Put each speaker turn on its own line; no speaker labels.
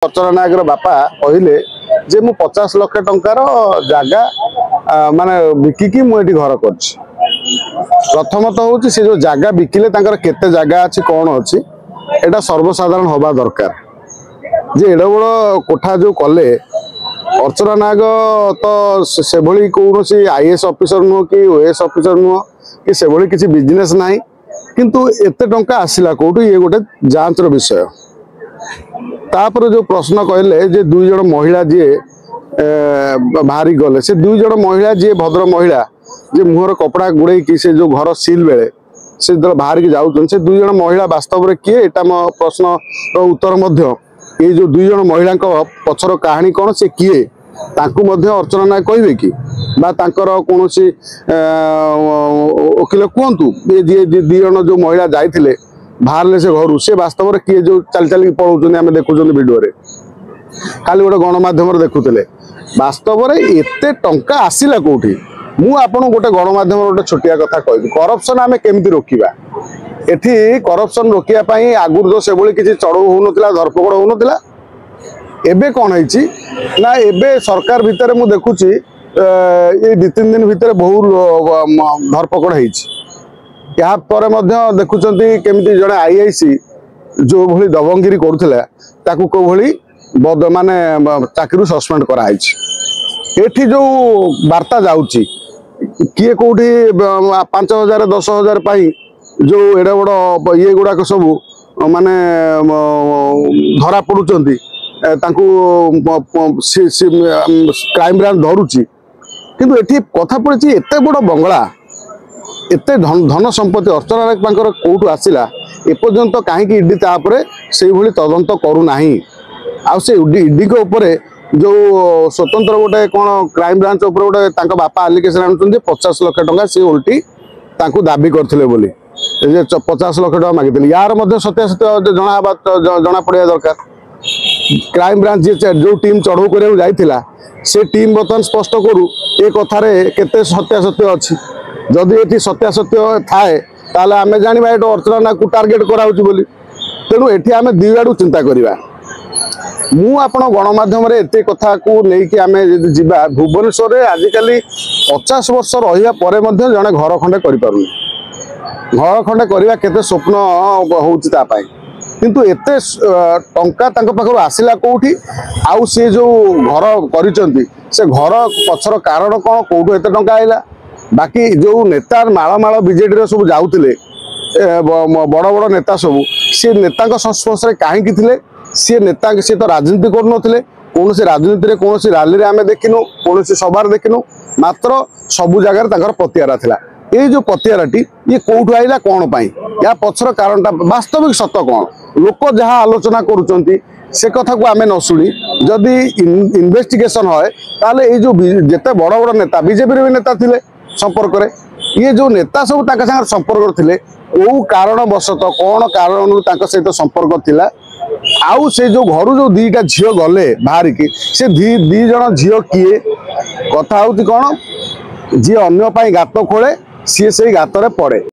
अर्चना नायक बापा कहले जे मु 50 लाख टंकार जागा माने बिकिकी मुझे घर कर प्रथमत हूँ से जो जगह बिकिले केते जगह अच्छी कौन अच्छी एटा सर्वसाधारण हवा दरकार जे एड बड़ कोठा जो कले अर्चना नायक तो से भली कौन आईएएस ऑफिसर नुह कि ओएएस ऑफिसर नुह कि से भली किसी बिजनेस ना किंतु एते टंका आसिला कोठु ये गोटे जांच विषय। तापर जो प्रश्न कहले जे दुई जन महिला जी बाहरी गले से दुई जन महिला जी भद्र महिला जे मुहर कपड़ा गुड़े कि से जो घर सील बेले से बाहर की जाऊँ से दुई जन महिला वास्तव में किए एटा मो प्रश्न उत्तर मध्य ये जो दुई जन महिला पछर कहानी कौन से किए ताकू मध्य अर्चना नायक कहे कि कौन वकिल कहतु ये दी जन जो महिला जाइए बाहर से घर से वास्तव में किए जो चल चल पलाऊँ आम देखुं भिडियो खाली गोटे गणमाध्यम देखुले वास्तव में एते टंका आसिला कौटी मु आपन गोटे गणमाध्यम गोटे छोटिया कथा कहि करप्शन आम केमती रोकवा एठी करप्शन रोकिया पाई आगुर तो से भली किसी चढ़ऊ होनथिला धरपकड़ होनथिला एबे कौन है ना एबे सरकार भितर मु देखुची ये 2-3 दिन भितर बहुत धरपकड़ होईची या पर देखुंट केमती जड़े आईआईसी जो भली दबंगिरी करुला ताकू को भली माने चाकरी सस्पेंड कराई एठी जो वार्ता जाउची किए कौटी 5,000 10,000 पाई जो एडे बड़ ये गुड़ाक सब माने धरा पड़ुचंती तांकू क्राइम ब्रांच धरुची किंतु एठी कथा पड़ी एते बड़ बंगला एते धन संपत्ति अर्चना नायक कौटू आसला एपर्यंत कहीं इडी तापर से भली तदंत करूना से इडी के ऊपर जो स्वतंत्र गोटे कौन क्राइम ब्रांच उपर गोटे बापा आलिकेसन आनुचंदी 50 लाख टंका सी उल्टी तांकू दाबी करथिले बोली 50 लाख टंका मागिथिले यार मध्य सत्यासत्य जना पड़िया दरकार क्राइम ब्रांच जो टीम चढ़ऊ करने जाइथिला से टीम बर्तमान स्पष्ट करू ए कथारे केते सत्यासत्य अछि जदि ये सत्यासत्य थाए ताले आमे जानिबा एटो अर्चना नायक टार्गेट कराउची बोली तेणु एठी आमे दी आडू चिंता करिबा मु आपण गणमाध्यम एते कथा को लेकिन आम जीवा भुवनेश्वर में आजिकल 50 वर्ष रहा पर जड़े घर खंडे कर घर खंडे करवा केते स्वप्न होपाई किंतु एते टंका पाखर आसला कौटी आउ सी जो घर कर से घर पछर कारण कौन कौटू एत टंका आइला बाकी जो नेता मालमाल बीजेडी सब जाऊले बड़ बड़ नेता सब सी नेता संस्पर्श कहीं थे सी नेता सी तो राजनीति करुले कौन से राजनीति कौन सी रैली आम देखिनु कौन सभार देखिनु मात्र सबु जगार पतियारा थिला ये जो पतियाराटी ये कौटू आइला कौन पाई या पछर कारणटा वास्तविक सत कौन लोक जहाँ आलोचना करुचंती से कथा को आमे न शुणी जदि इन्वेस्टिगेशन है ताले ये जो जेते बड़ बड़ नेता बीजेपी भी नेता थिले संपर्क रे ये जो नेता सब ताका संग संपर्क थिले को कारण वशत कौन कारण सहित संपर्क थिला आउ से जो घर जो दीटा झील गले बाहर की से दी जन झील किए कथा हूँ कौन जी अन्य गात खोले सी से गात पड़े।